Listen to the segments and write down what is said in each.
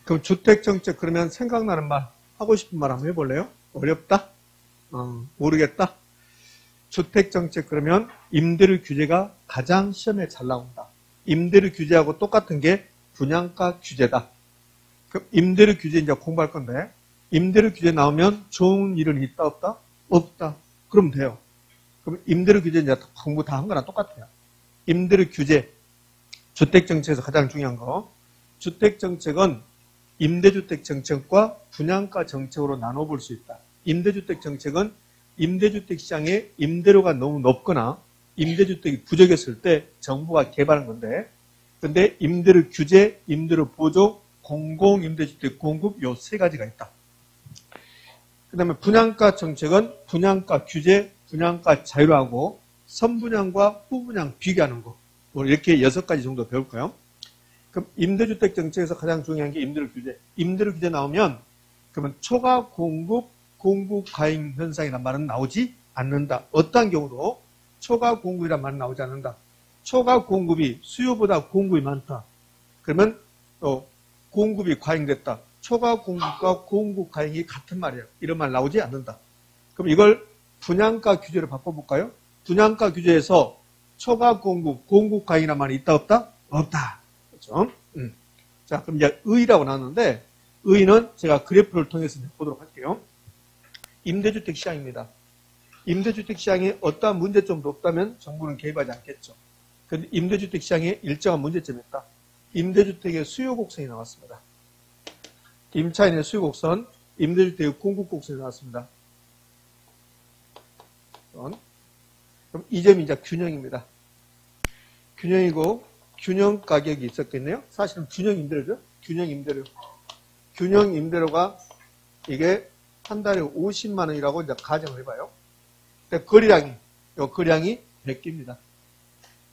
그럼 주택정책 그러면 생각나는 말, 하고 싶은 말 한번 해볼래요? 어렵다? 모르겠다? 주택정책 그러면 임대료 규제가 가장 시험에 잘 나온다. 임대료 규제하고 똑같은 게 분양가 규제다. 그럼 임대료 규제 이제 공부할 건데, 임대료 규제 나오면 좋은 일은 있다 없다? 없다. 그러면 돼요. 그럼 임대료 규제 이제 공부 다 한 거랑 똑같아요. 임대료 규제, 주택정책에서 가장 중요한 거. 주택정책은 임대주택 정책과 분양가 정책으로 나눠볼 수 있다. 임대주택 정책은 임대주택 시장에 임대료가 너무 높거나 임대주택이 부족했을 때 정부가 개발한 건데, 근데 임대료 규제, 임대료 보조, 공공임대주택 공급 요 세 가지가 있다. 그 다음에 분양가 정책은 분양가 규제, 분양가 자율화하고 선분양과 후분양 비교하는 거. 뭐 이렇게 6가지 정도 배울까요? 그럼 임대주택 정책에서 가장 중요한 게 임대료 규제. 임대료 규제 나오면 그러면 초과 공급, 공급 과잉 현상이란 말은 나오지 않는다. 어떠한 경우도 초과 공급이란 말은 나오지 않는다. 초과 공급이 수요보다 공급이 많다. 그러면 또 공급이 과잉됐다. 초과 공급과 공급 과잉이 같은 말이에요. 이런 말 나오지 않는다. 그럼 이걸 분양가 규제로 바꿔볼까요? 분양가 규제에서 초과 공급, 공급 과잉이란 말이 있다 없다? 없다. 그렇죠? 자, 그럼 이제 의의라고 나왔는데, 의의는 제가 그래프를 통해서 보도록 할게요. 임대주택 시장입니다. 임대주택 시장에 어떠한 문제점도 없다면 정부는 개입하지 않겠죠. 그런데 임대주택 시장에 일정한 문제점이 있다. 임대주택의 수요 곡선이 나왔습니다. 임차인의 수요 곡선, 임대주택의 공급 곡선이 나왔습니다. 그럼 이 점이 이제 균형입니다. 균형이고 균형 가격이 있었겠네요. 사실은 균형 임대료죠. 균형 임대료. 균형 임대료가 이게 한 달에 50만 원이라고 이제 가정을 해봐요. 근데 거래량이, 요 거래량이 100개입니다.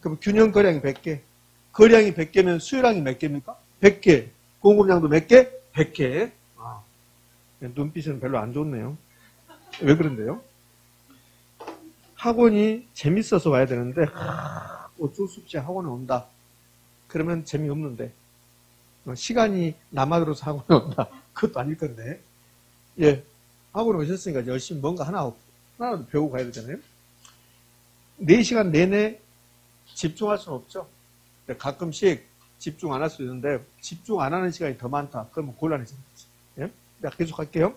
그럼 균형 거래량이 100개. 거래량이 100개면 수요량이 몇 개입니까? 100개. 공급량도 몇 개? 100개. 아, 눈빛은 별로 안 좋네요. 왜 그런데요? 학원이 재밌어서 와야 되는데, 어쩔 수 없이 학원에 온다. 그러면 재미없는데, 시간이 남아들어서 학원에 온다. 그것도 아닐 건데, 예. 학원에 오셨으니까 열심히 뭔가 하나라도 배우고 가야 되잖아요. 4시간 내내 집중할 수는 없죠. 가끔씩 집중 안 할 수 있는데, 집중 안 하는 시간이 더 많다. 그러면 곤란해지는 거지. 예? 자, 계속 할게요.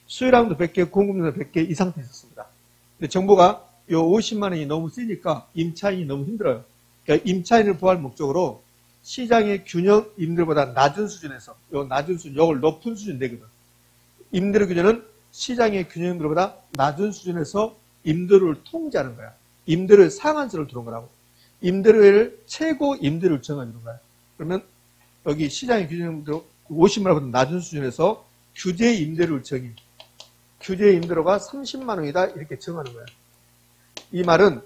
수요량도 100개, 공급량도 100개 이 상태에 있었습니다. 근데 정부가 요 50만 원이 너무 세니까 임차인이 너무 힘들어요. 그러니까 임차인을 보호할 목적으로 시장의 균형 임대료보다 낮은 수준에서, 요 낮은 수준, 요걸 높은 수준 되거든. 임대료 규제는 시장의 균형 임대료보다 낮은 수준에서 임대료를 통제하는 거야. 임대료의 상한선을 두는 거라고. 임대료를 최고 임대료를 정해주는 거야. 그러면 여기 시장의 균형 임대료 50만 원보다 낮은 수준에서 규제 임대료를 정해. 규제 임대료가 30만 원이다 이렇게 정하는 거야. 이 말은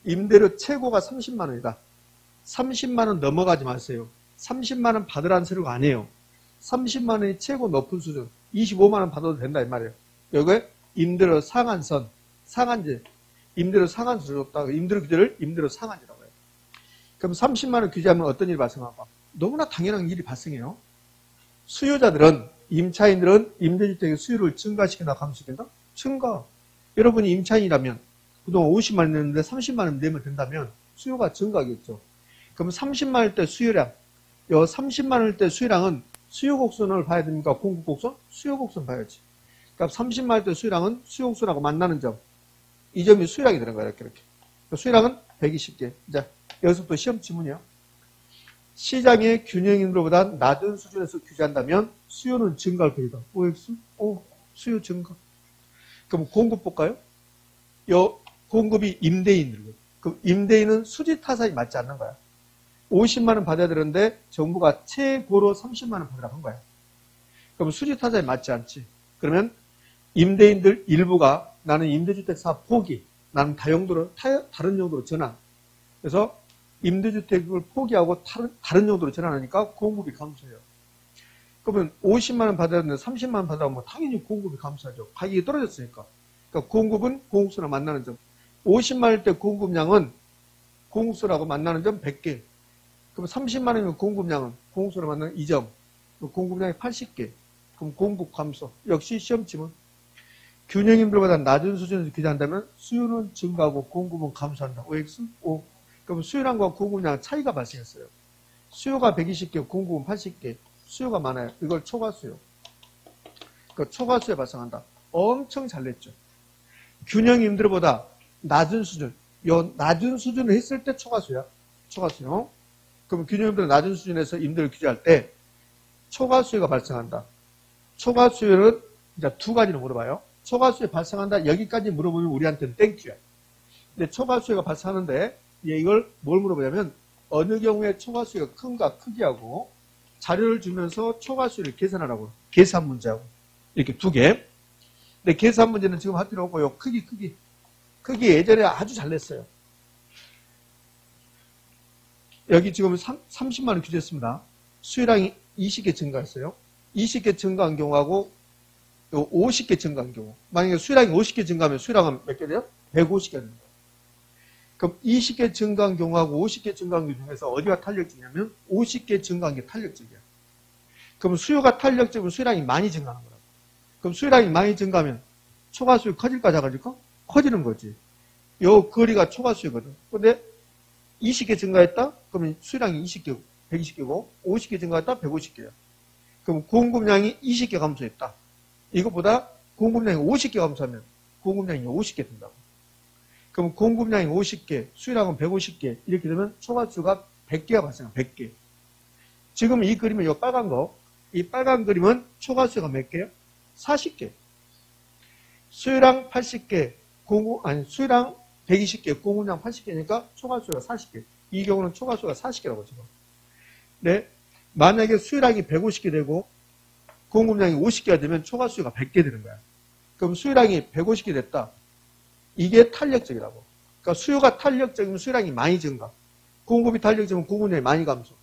임대료 최고가 30만 원이다. 30만 원 넘어가지 마세요. 30만 원 받으라는 소리가 아니에요. 30만 원이 최고 높은 수준. 25만 원 받아도 된다 이 말이에요. 여기에 임대료 상한선, 상한제, 임대료 상한선이 없다. 임대료 규제를 임대료 상한제라고 해요. 그럼 30만 원 규제하면 어떤 일이 발생할까? 너무나 당연한 일이 발생해요. 수요자들은, 임차인들은 임대주택의 수요를 증가시킨다, 감소시킨다? 증가. 여러분이 임차인이라면 그동안 50만 원 냈는데 30만 원 내면 된다면 수요가 증가하겠죠. 그럼 30만 원대 수요량, 요 30만 원대 수요량은 수요 곡선을 봐야 됩니까? 공급 곡선? 수요 곡선 봐야지. 그러니까 30만 원대 수요량은 수요 곡선하고 만나는 점. 이 점이 수요량이 되는 거예요. 이렇게. 수요량은 120개. 자, 여기서부터 시험 지문이요. 시장의 균형 임대료보다 낮은 수준에서 규제한다면 수요는 증가할 거다. OX? 수요 증가. 그럼 공급 볼까요? 요 공급이 임대인들고. 그럼 임대인은 수지 타산이 맞지 않는 거야. 50만 원 받아야 되는데 정부가 최고로 30만 원 받으라고 한 거야. 그럼 수지 타산이 맞지 않지. 그러면 임대인들 일부가 나는 임대주택 사업 포기, 나는 다른 용도로 전환. 그래서 임대주택을 포기하고 다른 용도로 전환하니까 공급이 감소해요. 그러면 50만 원 받아야 되는데 30만 원 받아보면 당연히 공급이 감소하죠. 가격이 떨어졌으니까. 그러니까 공급은 공급수랑 만나는 점. 50만 원대 공급량은 공급수라고 만나는 점 100개. 그럼 30만 원이면 공급량은 공급수랑 만나는 2점. 공급량이 80개. 그럼 공급 감소. 역시 시험지문. 균형임들보다 낮은 수준에서 규제한다면 수요는 증가하고 공급은 감소한다. OX? O. 그럼 수요량과 공급량 차이가 발생했어요. 수요가 120개, 공급은 80개. 수요가 많아요. 이걸 초과수요. 그 초과수에 발생한다. 엄청 잘 냈죠. 균형임들보다 낮은 수준. 요 낮은 수준을 했을 때 초과수야. 초과수요. 그럼 균형임들은 낮은 수준에서 임대를 규제할 때 초과수요가 발생한다. 초과수요는 이제 두 가지를 물어봐요. 초과수요 발생한다. 여기까지 물어보면 우리한테는 땡큐야. 근데 초과수요가 발생하는데 이걸 뭘 물어보냐면 어느 경우에 초과수요가 큰가 크기하고 자료를 주면서 초과수요를 계산하라고. 계산 문제하고. 이렇게 두 개. 근데 계산 문제는 지금 할 필요 없고요. 크기 예전에 아주 잘 냈어요. 여기 지금 30만 원 규제했습니다. 수요량이 20개 증가했어요. 20개 증가한 경우하고 50개 증가한 경우. 만약에 수요량이 50개 증가하면 수요량은 몇 개 돼요? 150개 됩니다. 그럼 20개 증가한 경우하고 50개 증가한 경우 중에서 어디가 탄력적이냐면 50개 증가한 게 탄력적이야. 그럼 수요가 탄력적이면 수요량이 많이 증가하는 거라고. 그럼 수요량이 많이 증가하면 초과수요 커질까 작아질까? 커지는 거지. 요 거리가 초과수요거든. 근데 20개 증가했다? 그러면 수요량이 20개고 120개고 50개 증가했다? 150개야. 그럼 공급량이 20개 감소했다. 이것보다 공급량이 50개 감소하면 공급량이 50개 된다고. 그럼 공급량이 50개, 수요량은 150개 이렇게 되면 초과수가 100개가 발생해. 100개. 지금 이 그림은 이 빨간 거. 이 빨간 그림은 초과수가 몇 개요? 40개. 수요량 80개, 수요량 120개, 공급량 80개니까 초과수가 40개. 이 경우는 초과수가 40개라고 지금. 네. 만약에 수요량이 150개 되고 공급량이 50개가 되면 초과수가 100개 되는 거야. 그럼 수요량이 150개 됐다. 이게 탄력적이라고. 그러니까 수요가 탄력적이면 수요량이 많이 증가. 공급이 탄력적이면 공급량이 많이 감소.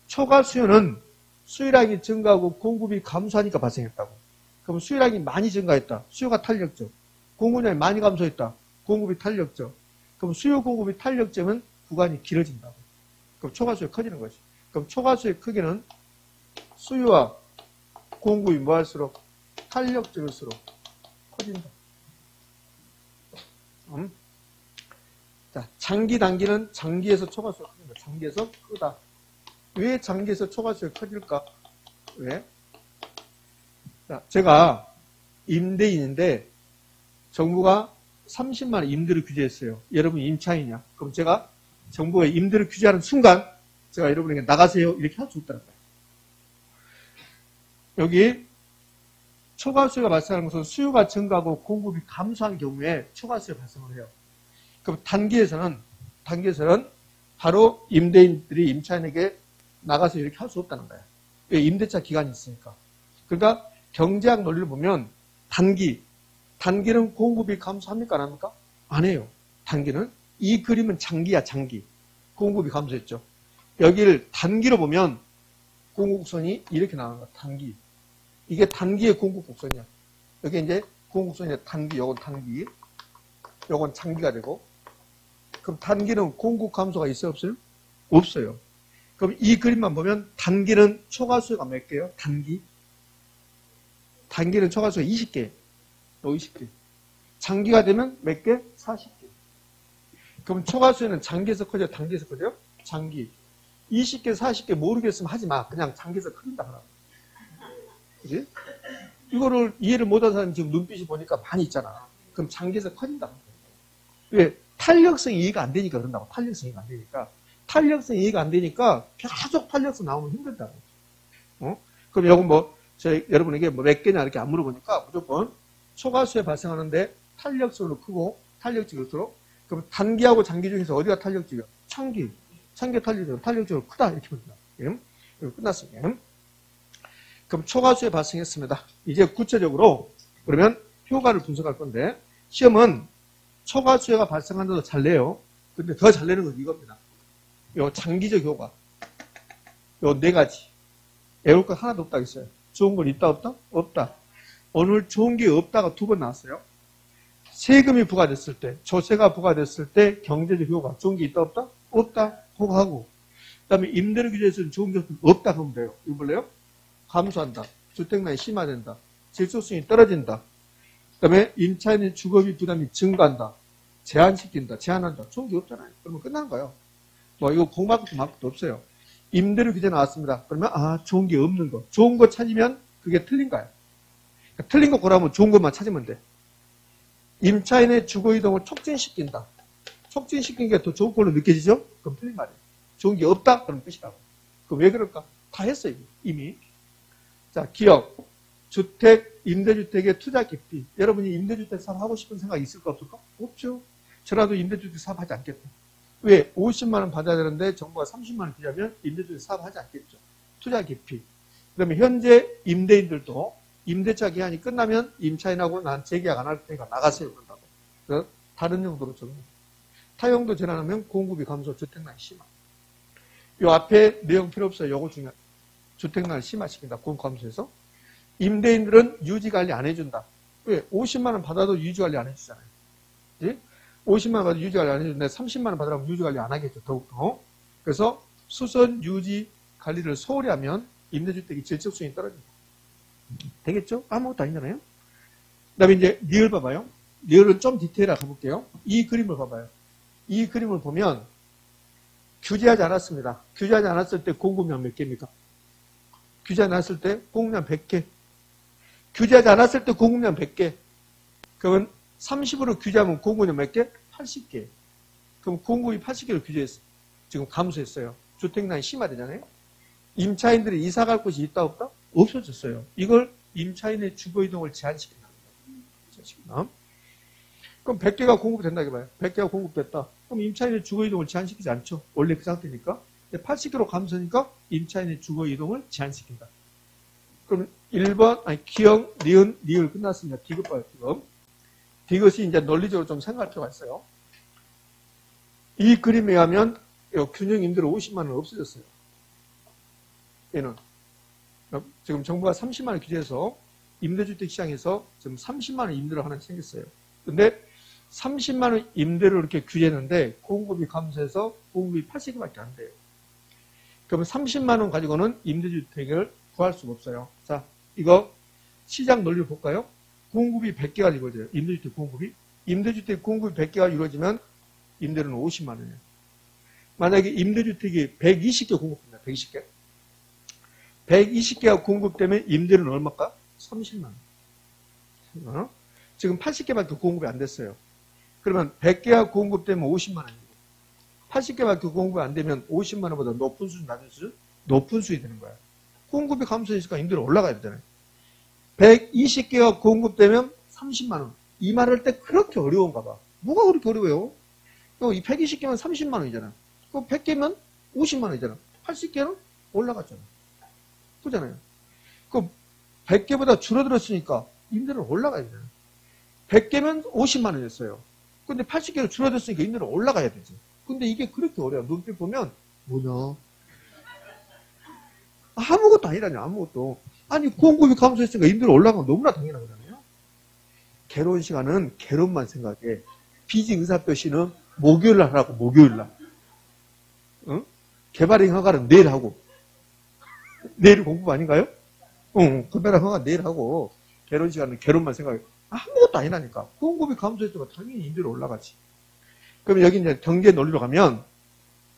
초과수요는 수요량이 증가하고 공급이 감소하니까 발생했다고. 그럼 수요량이 많이 증가했다. 수요가 탄력적. 공급량이 많이 감소했다. 공급이 탄력적. 그럼 수요 공급이 탄력적이면 구간이 길어진다고. 그럼 초과수요 커지는 거지. 그럼 초과수의 크기는 수요와 공급이 뭐할수록 탄력적일수록 커진다. 자, 장기 단기는 장기에서 초과수가 커진다. 장기에서 크다. 왜 장기에서 초과수가 커질까? 왜? 자, 제가 임대인인데 정부가 30만 원 임대를 규제했어요. 여러분 임차인이냐? 그럼 제가 정부가 임대를 규제하는 순간 제가 여러분에게 나가세요 이렇게 할 수 없다는 거예요. 여기 초과수요가 발생하는 것은 수요가 증가하고 공급이 감소한 경우에 초과수요가 발생을 해요. 그럼 단기에서는 바로 임대인들이 임차인에게 나가서 이렇게 할 수 없다는 거예요. 임대차 기간이 있으니까. 그러니까 경제학 논리를 보면 단기는 공급이 감소합니까? 안 합니까? 안 해요. 단기는. 이 그림은 장기야, 장기. 공급이 감소했죠. 여기를 단기로 보면 공급선이 이렇게 나가는 거야, 단기. 이게 단기의 공급 곡선이야. 여기 이제 공급선이 단기, 요건 단기, 요건 장기가 되고. 그럼 단기는 공급 감소가 있어요, 없어요? 없어요. 그럼 이 그림만 보면 단기는 초과수요가 몇 개요? 단기는 초과수요가 20개. 20개. 장기가 되면 몇 개? 40개. 그럼 초과수요는 장기에서 커져요? 단기에서 커져요? 장기. 20개, 40개 모르겠으면 하지 마. 그냥 장기에서 커진다. 하나. 그지? 이거를 이해를 못한 사람이 지금 눈빛이 보니까 많이 있잖아. 그럼 장기에서 커진다. 왜? 탄력성이 이해가 안 되니까 그런다고. 탄력성이 이해가 안 되니까. 탄력성이 이해가 안 되니까 계속 탄력성 나오면 힘들다고. 그럼 이건 여러분에게 몇 개냐 이렇게 안 물어보니까 무조건 초과수에 발생하는데 탄력성으로 크고 탄력적일수록 그럼 단기하고 장기 중에서 어디가 탄력적이야? 장기 탄력적으로 크다 이렇게 봅니다. 그리고 끝났습니다. 그럼 초과수에 발생했습니다. 이제 구체적으로 그러면 효과를 분석할 건데 시험은 초과수요가 발생한다도 잘 내요. 근데 더 잘 내는 건 이겁니다. 요 장기적 효과. 요 네 가지. 외울 것 하나도 없다 했어요. 좋은 건 있다 없다? 없다. 오늘 좋은 게 없다가 2번 나왔어요. 세금이 부과됐을 때, 조세가 부과됐을 때 경제적 효과. 좋은 게 있다 없다? 없다. 그거 하고. 그 다음에 임대료 규제에서는 좋은 게 없다 그러면 돼요. 이거 볼래요? 감소한다. 주택난이 심화된다. 질소수준이 떨어진다. 그 다음에 임차인의 주거비 부담이 증가한다. 제한시킨다. 제한한다. 좋은 게 없잖아요. 그러면 끝나는 거예요. 뭐 이거 공부할 것도 말 것도 없어요. 임대료 규제 나왔습니다. 그러면 좋은 게 없는 거. 좋은 거 찾으면 그게 틀린 거예요. 그러니까 틀린 거 고르면 좋은 것만 찾으면 돼. 임차인의 주거이동을 촉진시킨다. 촉진시킨 게 더 좋은 걸로 느껴지죠? 그럼 틀린 말이에요. 좋은 게 없다? 그럼 끝이라고. 그럼 왜 그럴까? 다 했어요, 이미. 자, 기업, 주택, 임대주택의 투자 깊이. 여러분이 임대주택 사업하고 싶은 생각이 있을까 없을까? 없죠. 저라도 임대주택 사업하지 않겠다. 왜? 50만 원 받아야 되는데 정부가 30만 원 주자면 임대주택 사업하지 않겠죠. 투자 깊이. 그 다음에 현재 임대인들도 임대차 기한이 끝나면 임차인하고 난 재계약 안 할 테니까 나가세요. 그런다고. 그래서 다른 용도로 적용. 타용도 전환하면 공급이 감소, 주택난이 심화. 요 앞에 내용 필요 없어요. 요거 중요한. 주택난을 심화시킨다. 공급 감소해서. 임대인들은 유지관리 안 해준다. 왜? 50만 원 받아도 유지관리 안 해주잖아요. 그치? 50만 원 받아도 유지관리 안 해주는데 30만 원 받으라면 유지관리 안 하겠죠. 더욱더. 그래서 수선 유지 관리를 소홀히 하면 임대주택이 질적수준이 떨어진다. 되겠죠? 아무것도 아니잖아요. 그 다음에 이제 리을 봐봐요. 리을은 좀 디테일하게 가볼게요. 이 그림을 봐봐요. 이 그림을 보면 규제하지 않았습니다. 규제하지 않았을 때 공급량 몇 개입니까? 규제하지 않았을 때 공급량 100개. 규제하지 않았을 때 공급량 100개. 그러면 30으로 규제하면 공급량 몇 개? 80개. 그럼 공급이 80개로 규제했어요. 지금 감소했어요. 주택난이 심화되잖아요. 임차인들이 이사 갈 곳이 있다 없다? 없어졌어요. 이걸 임차인의 주거이동을 제한시킨다. 그럼 100개가 공급된다 이거 봐요. 100개가 공급됐다. 그럼 임차인의 주거이동을 제한시키지 않죠. 원래 그 상태니까. 80개로 감소하니까 임차인의 주거이동을 제한시킨다. 그럼 1번, 기역, 니은, 리을 끝났습니다. 디귿 봐요, 디귿. 디귿이 이제 논리적으로 좀 생각할 필요가 있어요. 이 그림에 의하면 균형 임대료 50만 원 없어졌어요. 얘는. 지금 정부가 30만 원 규제해서 임대주택 시장에서 지금 30만 원 임대료 하나 생겼어요. 근데 30만 원 임대료를 이렇게 규제했는데 공급이 감소해서 공급이 80개밖에 안 돼요. 그러면 30만 원 가지고는 임대주택을 구할 수가 없어요. 자, 이거 시장 논리를 볼까요? 공급이 100개가 이루어져요. 임대주택 공급이. 임대주택 공급이 100개가 이루어지면 임대료는 50만 원이에요. 만약에 임대주택이 120개 공급된다. 120개. 120개가 공급되면 임대료는 얼마일까? 30만 원. 지금 80개밖에 공급이 안 됐어요. 그러면 100개가 공급되면 50만 원이고 80개밖에 공급이 안 되면 50만 원보다 높은 수준, 낮은 수준? 높은 수준이 되는 거야. 공급이 감소했으니까 임대료 올라가야 되잖아요. 120개가 공급되면 30만 원. 이 말 할 때 그렇게 어려운가 봐. 뭐가 그렇게 어려워요? 이 120개면 30만 원이잖아. 그 100개면 50만 원이잖아. 80개는 올라갔잖아. 그잖아요. 그 100개보다 줄어들었으니까 임대료는 올라가야 되잖아요. 100개면 50만 원이었어요. 근데 80개로 줄어들었으니까 임대료는 올라가야 되지. 근데 이게 그렇게 어려워. 눈빛 보면 뭐냐? 아무것도 아니라냐, 아무것도. 아니, 공급이 감소했으니까 임대료 올라가면 너무나 당연한 거잖아요. 개론 시간은 개론만 생각해. 비지 의사표시는 목요일날 하라고, 목요일날. 응? 개발행 허가는 내일 하고. 내일 공부 아닌가요? 응, 개발행 허가 내일 하고. 개론 시간은 개론만 생각해. 아무것도 아니라니까. 공급이 감소했으니까 당연히 임대료 올라가지. 그럼 여기 이제 경제 논리로 가면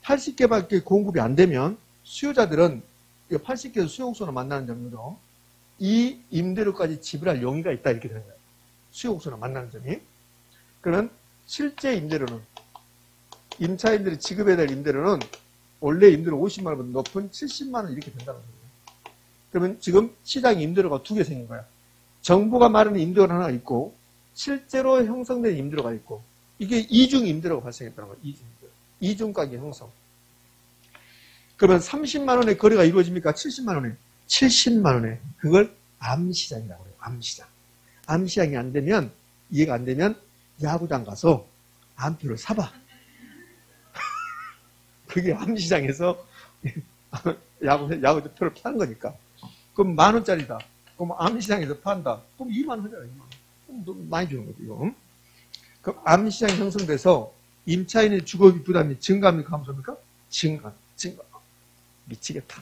80개밖에 공급이 안 되면 수요자들은 80개에서 수요옥소를 만나는 점으로 이 임대료까지 지불할 용의가 있다 이렇게 되는 거예요. 수요옥소를 만나는 점이. 그러면 실제 임대료는 임차인들이 지급해야 될 임대료는 원래 임대료 50만 원보다 높은 70만 원 이렇게 된다는 거예요. 그러면 지금 시장 임대료가 두 개 생긴 거야. 정부가 말하는 임대료가 하나 있고 실제로 형성된 임대료가 있고 이게 이중 임대료가 발생했다는 거예요. 이중 임대료. 이중 가격 형성. 그러면 30만 원의 거래가 이루어집니까? 70만 원에? 70만 원에. 그걸 암시장이라고 해요. 암시장. 암시장이 안 되면, 이해가 안 되면 야구장 가서 암표를 사봐. 그게 암시장에서 야구표를 파는 거니까. 그럼 10,000원짜리다. 그럼 암시장에서 판다. 그럼 2만 원 하잖아. 2만 원. 그럼 너무 많이 주는 거죠, 이거. 그럼 암시장이 형성돼서 임차인의 주거비 부담이 증가합니까? 감소합니까? 증가. 미치겠다.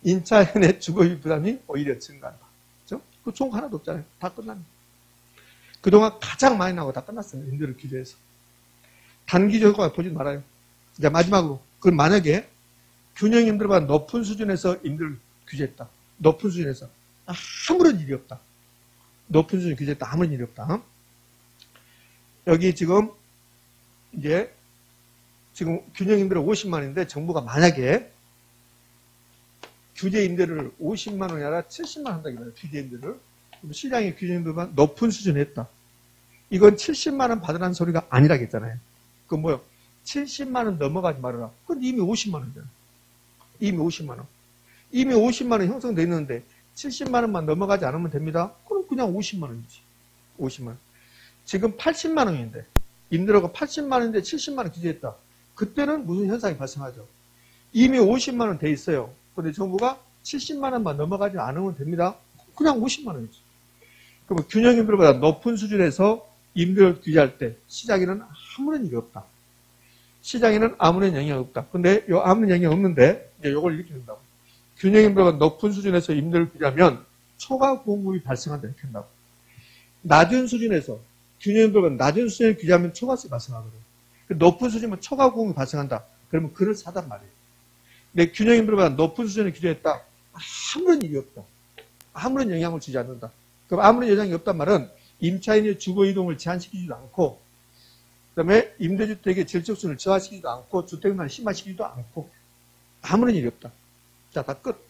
임차인의 주거비 부담이 오히려 증가한다. 그죠? 그 좋은 거 하나도 없잖아요. 다 끝납니다. 그동안 가장 많이 나고 다 끝났어요. 임대료 규제에서. 단기 효과 보지 말아요. 이제 마지막으로, 그럼 만약에 균형 임대료가 높은 수준에서 임대료를 규제했다. 높은 수준에서. 아무런 일이 없다. 높은 수준 규제했다. 아무런 일이 없다. 여기 지금, 이제, 지금 균형 임대료 50만 원인데 정부가 만약에 규제 임대료를 50만 원이 아니라 70만 원 한다고 해요. 규제 임대료를. 그럼 시장의 규제 임대료가 높은 수준에 했다. 이건 70만 원 받으라는 소리가 아니라겠잖아요. 그건 뭐요? 70만 원 넘어가지 말아라. 그건 이미 50만 원이잖아요. 이미 50만 원. 이미 50만 원 형성되어 있는데 70만 원만 넘어가지 않으면 됩니다. 그럼 그냥 50만 원이지. 50만 원. 지금 80만 원인데 임대료가 80만 원인데 70만 원 규제했다. 그때는 무슨 현상이 발생하죠? 이미 50만 원 돼 있어요. 그런데 정부가 70만 원만 넘어가지 않으면 됩니다. 그냥 50만 원이지. 그러면 균형 임대료보다 높은 수준에서 임대료를 규제할 때 시장에는 아무런 일이 없다. 시장에는 아무런 영향이 없다. 근데 요 아무런 영향이 없는데 이제 요걸 이렇게 된다고. 균형 임대료가 높은 수준에서 임대료를 규제하면 초과 공급이 발생한다 이렇게 한다고. 낮은 수준에서 균형 임대료가 낮은 수준에 규제하면 초과세 발생하거든요. 높은 수준이면 초과 공급이 발생한다. 그러면 그를 사단 말이에요. 근데 균형 임대료가 높은 수준에 규제했다. 아무런 일이 없다. 아무런 영향을 주지 않는다. 그럼 아무런 영향이 없단 말은 임차인의 주거 이동을 제한시키지도 않고, 그 다음에 임대주택의 질적순을 저하시키지도 않고, 주택난을 심화시키지도 않고, 아무런 일이 없다. 자, 다 끝.